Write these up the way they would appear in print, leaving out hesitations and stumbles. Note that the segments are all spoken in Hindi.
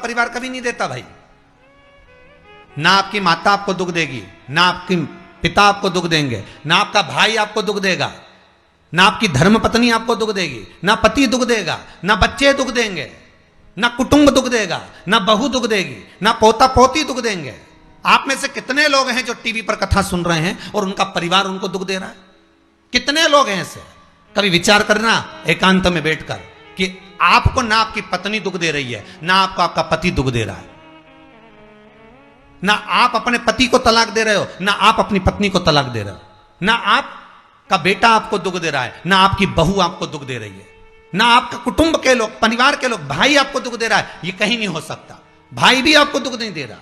परिवार कभी नहीं देता भाई। ना आपकी माता आपको दुख देगी, ना आपकी पिता आपको दुख देंगे, ना आपका भाई आपको दुख देगा, ना आपकी धर्म पत्नी आपको दुख देगी, ना पति दुख देगा, ना बच्चे दुख देंगे, ना कुटुंब दुख देगा, ना बहू दुख देगी, ना पोता पोती दुख देंगे। आप में से कितने लोग हैं जो टीवी पर कथा सुन रहे हैं और उनका परिवार उनको दुख दे रहा है? कितने लोग हैं ऐसे? कभी विचार करना एकांत में बैठकर कि आपको ना आपकी पत्नी दुख दे रही है, ना आपको आपका पति दुख दे रहा है, ना आप अपने पति को तलाक दे रहे हो, ना आप अपनी पत्नी को तलाक दे रहे हो, ना आपका बेटा आपको दुख दे रहा है, ना आपकी बहू आपको दुख दे रही है, ना आपका कुटुंब के लोग, परिवार के लोग, भाई आपको दुख दे रहा है। ये कहीं नहीं हो सकता। भाई भी आपको दुख नहीं दे रहा,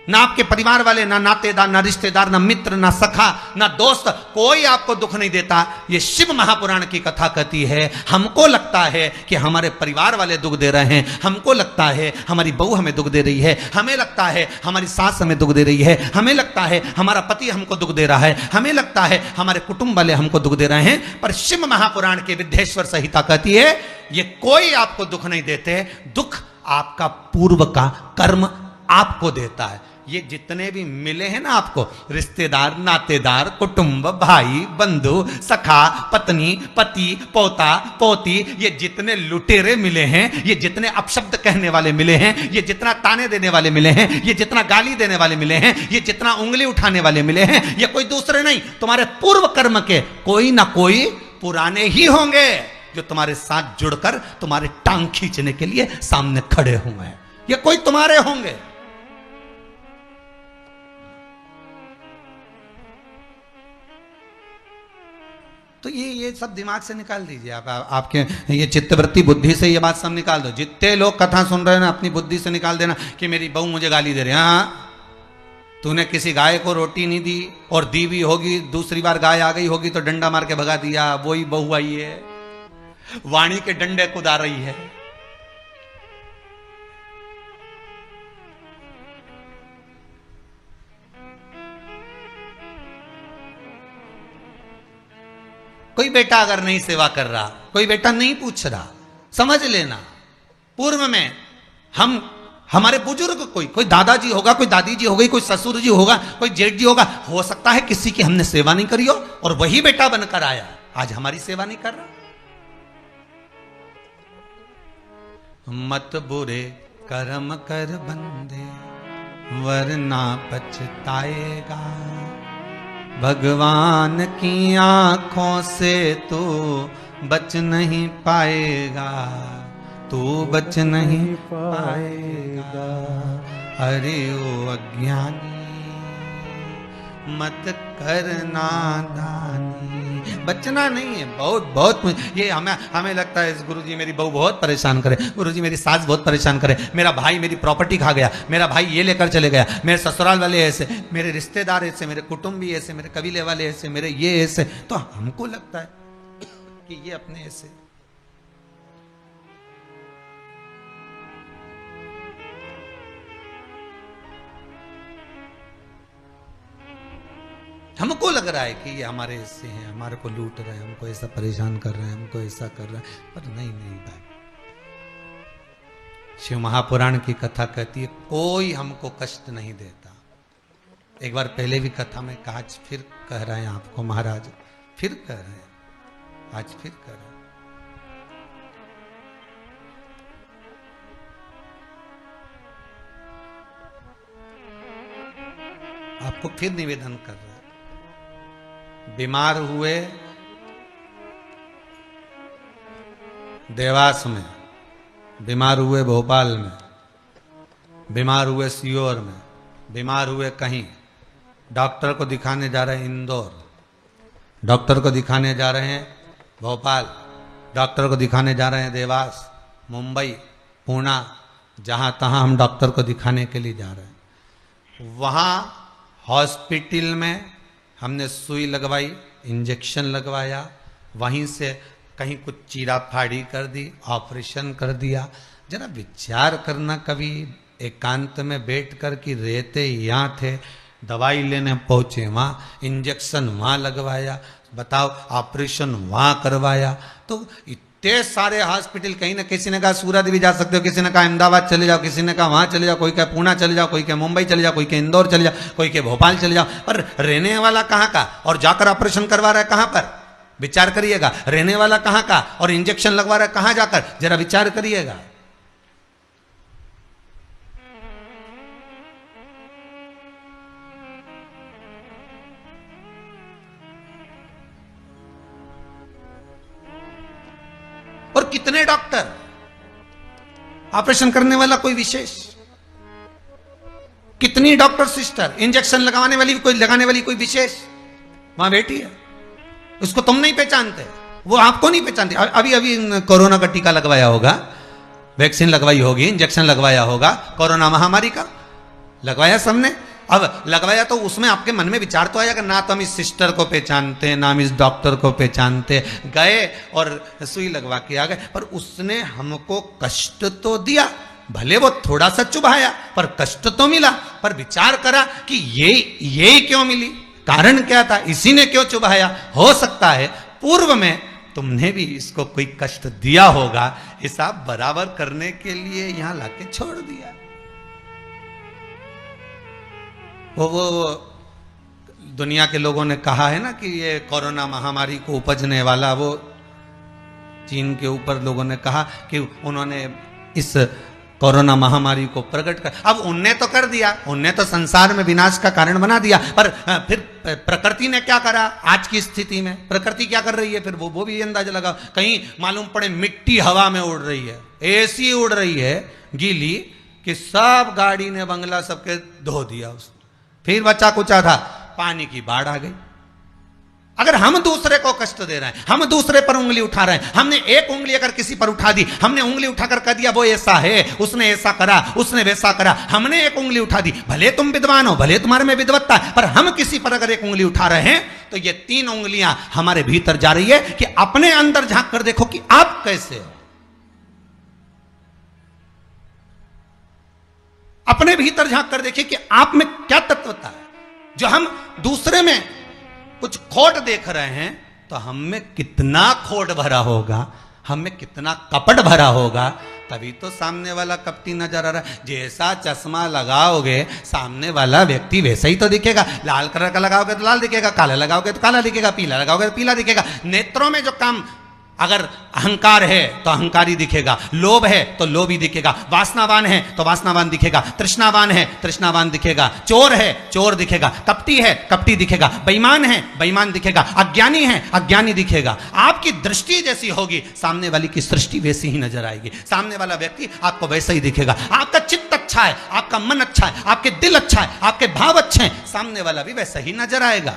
ना आपके परिवार वाले, ना नातेदार, ना रिश्तेदार, ना मित्र, ना सखा, ना दोस्त, कोई आपको दुख नहीं देता। ये शिव महापुराण की कथा कहती है हमको लगता है कि हमारे परिवार वाले दुख दे रहे हैं, हमको लगता है हमारी बहू हमें दुख दे रही है, हमें लगता है हमारी सास हमें दुख दे रही है, हमें लगता है हमारा पति हमको दुख दे रहा है, हमें लगता है हमारे कुटुंब वाले हमको दुख दे रहे हैं। पर शिव महापुराण के विद्येश्वर संहिता कहती है ये कोई आपको दुख नहीं देते, दुख आपका पूर्व का कर्म आपको देता है। ये जितने भी मिले हैं ना आपको, रिश्तेदार, नातेदार, कुटुंब, भाई, बंधु, सखा, पत्नी, पति, पोता, पोती, ये जितने लुटेरे मिले हैं, ये जितने अपशब्द कहने वाले मिले हैं, ये जितना ताने देने वाले मिले हैं, ये जितना गाली देने वाले मिले हैं, ये जितना उंगली उठाने वाले मिले हैं, ये कोई दूसरे नहीं, तुम्हारे पूर्व कर्म के कोई ना कोई पुराने ही होंगे जो तुम्हारे साथ जुड़कर तुम्हारे टांग खींचने के लिए सामने खड़े हुए हैं। ये कोई तुम्हारे होंगे। तो ये सब दिमाग से निकाल दीजिए आप, आपके ये चित्तवृत्ति बुद्धि से ये बात सब निकाल दो। जितने लोग कथा सुन रहे हैं ना, अपनी बुद्धि से निकाल देना कि मेरी बहू मुझे गाली दे रही है। हाँ, तूने किसी गाय को रोटी नहीं दी और दी भी होगी, दूसरी बार गाय आ गई होगी तो डंडा मार के भगा दिया, वही बहू आई है, वाणी के डंडे कुदा रही है। कोई बेटा अगर नहीं सेवा कर रहा, कोई बेटा नहीं पूछ रहा, समझ लेना पूर्व में हमारे बुजुर्ग, कोई दादाजी होगा, कोई दादी जी हो गई, कोई ससुर जी होगा, कोई जेठ जी होगा, हो सकता है किसी की हमने सेवा नहीं करी हो और वही बेटा बनकर आया, आज हमारी सेवा नहीं कर रहा। मत बुरे कर्म कर बंदे वरना पछताएगा, भगवान की आंखों से तू बच नहीं पाएगा, तू बच नहीं पाएगा। अरे ओ अज्ञानी मत करना दानी। बचना नहीं है, बहुत ये हमें लगता है गुरुजी मेरी बहू बहुत परेशान करे, गुरुजी मेरी सास बहुत परेशान करे, मेरा भाई मेरी प्रॉपर्टी खा गया, मेरा भाई ये लेकर चले गया, मेरे ससुराल वाले ऐसे, मेरे रिश्तेदार ऐसे, मेरे कुटुंबी ऐसे, मेरे कबीले वाले ऐसे, मेरे ये ऐसे। तो हमको लगता है कि ये अपने ऐसे। हमको लग रहा है कि ये हमारे हिस्से हैं, हमारे को लूट रहे हैं, हमको ऐसा परेशान कर रहे हैं, हमको ऐसा कर रहे हैं, पर नहीं भाई। शिव महापुराण की कथा कहती है कोई हमको कष्ट नहीं देता। एक बार पहले भी कथा में कहा, आज फिर कह रहे हैं आपको महाराज, फिर कह रहे हैं, आज फिर कह रहे हैं। आपको फिर निवेदन कर रहे हैं, बीमार हुए देवास में, बीमार हुए भोपाल में, बीमार हुए सीहोर में, बीमार हुए कहीं, डॉक्टर को दिखाने जा रहे हैं इंदौर, डॉक्टर को दिखाने जा रहे हैं भोपाल, डॉक्टर को दिखाने जा रहे हैं देवास, मुंबई, पुणे, जहां तहां हम डॉक्टर को दिखाने के लिए जा रहे हैं। वहां हॉस्पिटल में हमने सुई लगवाई, इंजेक्शन लगवाया, वहीं से कहीं कुछ चीरा फाड़ी कर दी, ऑपरेशन कर दिया। जरा विचार करना कभी एकांत में बैठ कर कि रहते यहाँ थे, दवाई लेने पहुँचे वहाँ, इंजेक्शन वहाँ लगवाया, बताओ ऑपरेशन वहाँ करवाया, तो ते सारे हॉस्पिटल, कहीं ना किसी ने कहा सूरत भी जा सकते हो, किसी ने कहा अहमदाबाद चले जाओ, किसी ने कहा वहां चले जाओ, कोई कहा पूना चले जाओ, कोई कहा मुंबई चले जाओ, कोई कहा इंदौर चले जाओ, कोई कहा भोपाल चले जाओ। पर रहने वाला कहाँ का और जाकर ऑपरेशन करवा रहा है कहां पर? विचार करिएगा। रहने वाला कहां का और इंजेक्शन लगवा रहा है कहां जाकर? जरा विचार करिएगा। और कितने डॉक्टर, ऑपरेशन करने वाला कोई विशेष, कितनी डॉक्टर सिस्टर, इंजेक्शन लगाने वाली कोई विशेष वहां बैठी है। उसको तुम नहीं पहचानते, वो आपको नहीं पहचानते। अभी अभी कोरोना का टीका लगवाया होगा, वैक्सीन लगवाई होगी, इंजेक्शन लगवाया होगा, कोरोना महामारी का लगवाया सबने। अब लगवाया तो उसमें आपके मन में विचार तो आया कि ना तो हम इस सिस्टर को पहचानते, ना हम इस डॉक्टर को पहचानते, गए और सुई लगवा के आ गए। पर उसने हमको कष्ट तो दिया, भले वो थोड़ा सा चुभाया पर कष्ट तो मिला। पर विचार करा कि ये क्यों मिली, कारण क्या था, इसी ने क्यों चुभाया। हो सकता है पूर्व में तुमने भी इसको कोई कष्ट दिया होगा, हिसाब बराबर करने के लिए यहां लाके छोड़ दिया। वो दुनिया के लोगों ने कहा है ना कि ये कोरोना महामारी को उपजने वाला, वो चीन के ऊपर लोगों ने कहा कि उन्होंने इस कोरोना महामारी को प्रकट कर, अब उनने तो कर दिया, उनने तो संसार में विनाश का कारण बना दिया। पर फिर प्रकृति ने क्या करा आज की स्थिति में? प्रकृति क्या कर रही है फिर? वो भी अंदाजा लगा। कहीं मालूम पड़े मिट्टी हवा में उड़ रही है, ऐसी उड़ रही है गीली कि सब गाड़ी ने बंगला सबके धो दिया उसने। फिर बचा कुचा था, पानी की बाढ़ आ गई। अगर हम दूसरे को कष्ट दे रहे हैं, हम दूसरे पर उंगली उठा रहे हैं, हमने एक उंगली अगर किसी पर उठा दी, हमने उंगली उठाकर कह दिया वो ऐसा है, उसने ऐसा करा, उसने वैसा करा, हमने एक उंगली उठा दी। भले तुम विद्वान हो, भले तुम्हारे में विद्वत्ता है, पर हम किसी पर अगर एक उंगली उठा रहे हैं तो ये 3 उंगलियां हमारे भीतर जा रही है कि अपने अंदर झांक कर देखो कि आप कैसे हो। अपने भीतर झांक कर देखिए कि आप में क्या तत्वता है। जो हम दूसरे में कुछ खोट देख रहे हैं तो हम में कितना खोट भरा होगा, हम में कितना कपट भरा होगा, तभी तो सामने वाला कपटी नजर आ रहा है। जैसा चश्मा लगाओगे सामने वाला व्यक्ति वैसा ही तो दिखेगा। लाल कलर का लगाओगे तो लाल दिखेगा, काला लगाओगे तो काला दिखेगा, पीला लगाओगे तो पीला दिखेगा। नेत्रों में जो काम, अगर अहंकार है तो अहंकारी दिखेगा, लोभ है तो लोभी दिखेगा, वासनावान है तो वासनावान दिखेगा, तृष्णावान है तृष्णावान दिखेगा, चोर है चोर दिखेगा, कपटी है कपटी दिखेगा, बेईमान है बेईमान दिखेगा, अज्ञानी है अज्ञानी दिखेगा। आपकी दृष्टि जैसी होगी सामने वाली की सृष्टि वैसी ही नजर आएगी, सामने वाला व्यक्ति आपको वैसा ही दिखेगा। आपका चित्त अच्छा है, आपका मन अच्छा है, आपके दिल अच्छा है, आपके भाव अच्छे हैं, सामने वाला भी वैसा ही नजर आएगा।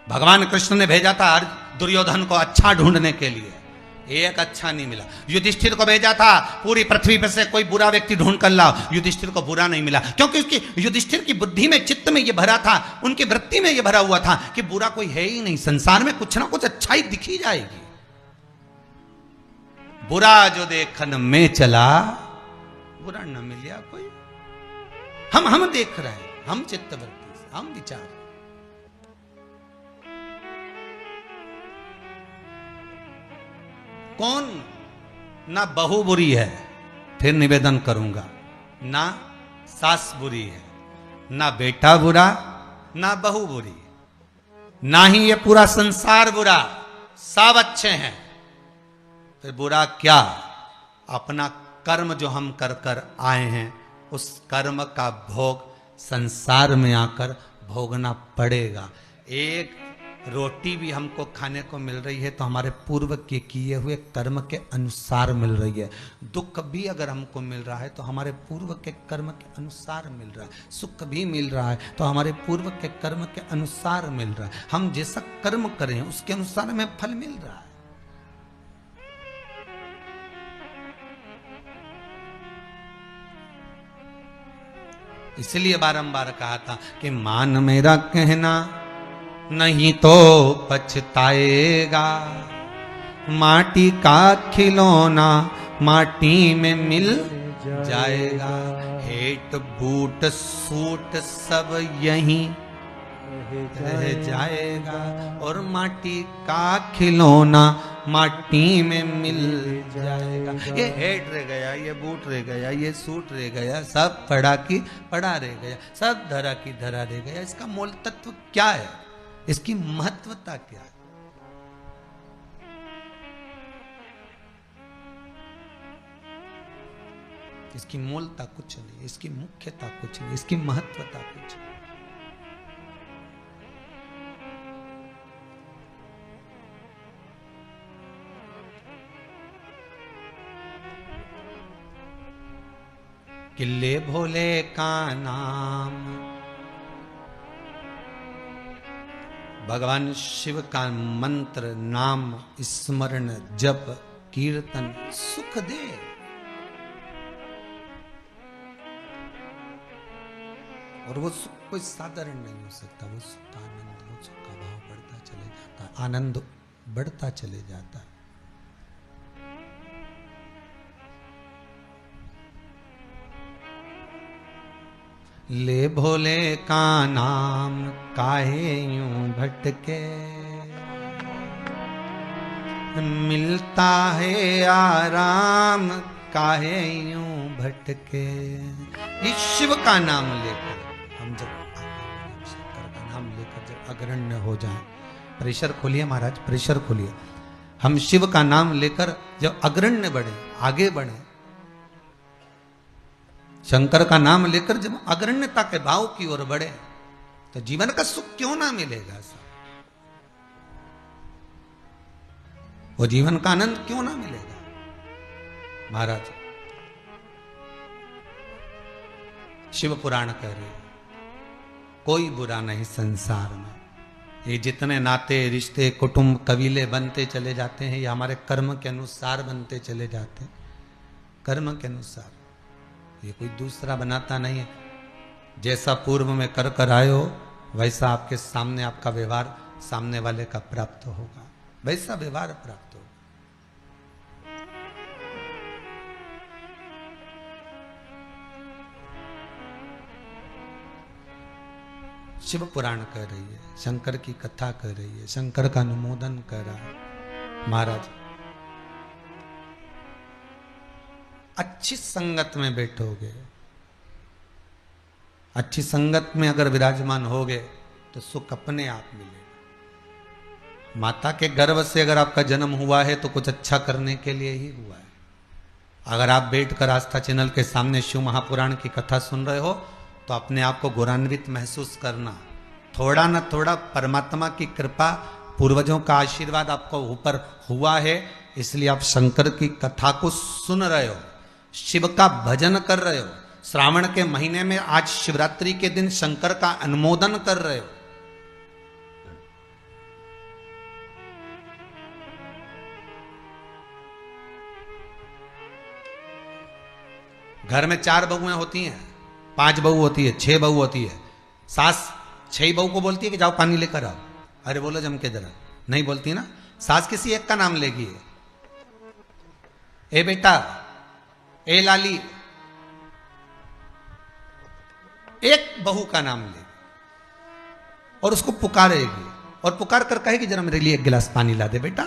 भगवान कृष्ण ने भेजा था दुर्योधन को अच्छा ढूंढने के लिए, एक अच्छा नहीं मिला। युधिष्ठिर को भेजा था पूरी पृथ्वी पर से कोई बुरा व्यक्ति ढूंढ कर लाओ, युधिष्ठिर को बुरा नहीं मिला, क्योंकि उसकी युधिष्ठिर की बुद्धि में, चित्त में ये भरा था, उनकी वृत्ति में ये भरा हुआ था कि बुरा कोई है ही नहीं, संसार में कुछ ना कुछ अच्छाई दिखी जाएगी। बुरा जो देखन में चला बुरा न मिलिया कोई। हम देख रहे हैं, हम चित्तवृत्ति से, हम विचार। कौन ना बहू बुरी है, फिर निवेदन करूंगा, ना सास बुरी है, ना बेटा बुरा, ना बहू बुरी, ना ही ये पूरा संसार बुरा, सब अच्छे हैं। फिर बुरा क्या? अपना कर्म जो हम कर कर आए हैं, उस कर्म का भोग संसार में आकर भोगना पड़ेगा। एक रोटी भी हमको खाने को मिल रही है तो हमारे पूर्व के किए हुए कर्म के अनुसार मिल रही है। दुख भी अगर हमको मिल रहा है तो हमारे पूर्व के कर्म के अनुसार मिल रहा है। सुख भी मिल रहा है तो हमारे पूर्व के कर्म के अनुसार मिल रहा है। हम जैसा कर्म करें उसके अनुसार हमें फल मिल रहा है। इसलिए बारंबार कहा था कि मान मेरा कहना नहीं तो पछताएगा, माटी का खिलौना माटी में मिल जाएगा। हेट बूट सूट सब यहीं रह जाएगा, और माटी का खिलौना माटी में मिल जाएगा। ये हेड रह गया, ये बूट रह गया, ये सूट रह गया, सब पड़ा की पड़ा रह गया, सब धरा की धरा रह गया। इसका मूल तत्व क्या है? इसकी महत्वता क्या है? इसकी मूलता कुछ नहीं, इसकी मुख्यता कुछ नहीं, इसकी महत्वता कुछ नहीं। किले भोले का नाम, भगवान शिव का मंत्र, नाम स्मरण जप कीर्तन सुख दे। और वो सुख कोई साधारण नहीं हो सकता। वो सुख का आनंद, वो सुख का भाव बढ़ता चले जाता है, आनंद बढ़ता चले जाता है। ले भोले का नाम काहे यूं भटके, मिलता है आराम काहे यूं भटके। इस शिव का नाम लेकर हम जब शंकर का नाम लेकर जब अग्रण्य हो जाएं, प्रेशर खोलिए महाराज, प्रेशर खोलिए। हम शिव का नाम लेकर जब अग्रण्य बढ़े, आगे बढ़े, शंकर का नाम लेकर जब अग्रण्यता के भाव की ओर बढ़े, तो जीवन का सुख क्यों ना मिलेगा? वो जीवन का आनंद क्यों ना मिलेगा? महाराज शिव पुराण कह रहे, कोई बुरा नहीं संसार में। ये जितने नाते रिश्ते कुटुंब कबीले बनते चले जाते हैं, ये हमारे कर्म के अनुसार बनते चले जाते हैं। कर्म के अनुसार, ये कोई दूसरा बनाता नहीं है। जैसा पूर्व में कर कर आए हो, वैसा आपके सामने आपका व्यवहार सामने वाले का प्राप्त होगा, वैसा व्यवहार प्राप्त होगा। शिव पुराण कह रही है, शंकर की कथा कह रही है, शंकर का अनुमोदन कर रहा है। महाराज अच्छी संगत में बैठोगे, अच्छी संगत में अगर विराजमान होगे तो सुख अपने आप मिलेगा। माता के गर्भ से अगर आपका जन्म हुआ है तो कुछ अच्छा करने के लिए ही हुआ है। अगर आप बैठकर आस्था चैनल के सामने शिव महापुराण की कथा सुन रहे हो तो अपने आप को गौरवान्वित महसूस करना। थोड़ा न थोड़ा परमात्मा की कृपा, पूर्वजों का आशीर्वाद आपको ऊपर हुआ है, इसलिए आप शंकर की कथा को सुन रहे हो, शिव का भजन कर रहे हो। श्रावण के महीने में आज शिवरात्रि के दिन शंकर का अनुमोदन कर रहे हो। घर में 4 बहुएं होती हैं, 5 बहू होती है, 6 बहू होती है। सास 6 बहू को बोलती है कि जाओ पानी लेकर आओ, अरे बोलो जम के जरा, नहीं बोलती ना। सास किसी एक का नाम लेगी, ए बेटा, ए लाली, एक बहू का नाम लेगी और उसको पुकारेगी और पुकार कर कहेगी जरा मेरे लिए एक गिलास पानी ला दे बेटा।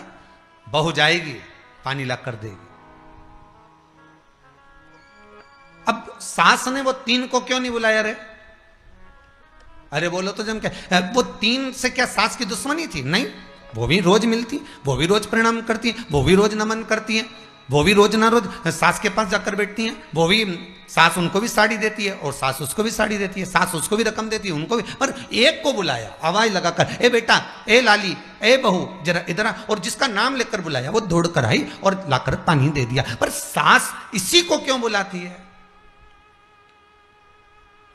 बहू जाएगी, पानी ला कर देगी। अब सास ने वो 3 को क्यों नहीं बुलाया रे? अरे बोलो तो जम क्या, वो 3 से क्या सास की दुश्मनी थी? नहीं, वो भी रोज मिलती, वो भी रोज प्रणाम करती है, वो भी रोज नमन करती है, वो भी रोज ना रोज सास के पास जाकर बैठती हैं। वो भी, सास उनको भी साड़ी देती है और सास उसको भी साड़ी देती है, सास उसको भी रकम देती है, उनको भी। पर एक को बुलाया आवाज लगाकर, ए बेटा, ए लाली, ए बहू, जरा इधर आ। और जिसका नाम लेकर बुलाया वो दौड़ कर आई और लाकर पानी दे दिया। पर सास इसी को क्यों बुलाती है?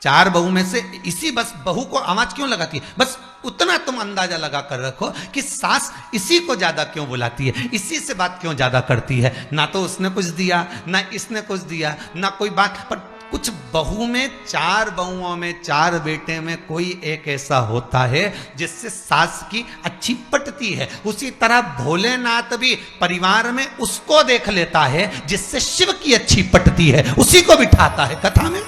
4 बहू में से इसी बस बहू को आवाज क्यों लगाती है? बस उतना तुम अंदाजा लगा कर रखो कि सास इसी को ज्यादा क्यों बुलाती है, इसी से बात क्यों ज्यादा करती है। ना तो उसने कुछ दिया, ना इसने कुछ दिया, ना कोई बात। पर कुछ बहू में, 4 बहुओं में, 4 बेटे में कोई एक ऐसा होता है जिससे सास की अच्छी पटती है। उसी तरह भोलेनाथ भी परिवार में उसको देख लेता है जिससे शिव की अच्छी पटती है, उसी को बिठाता है कथा में।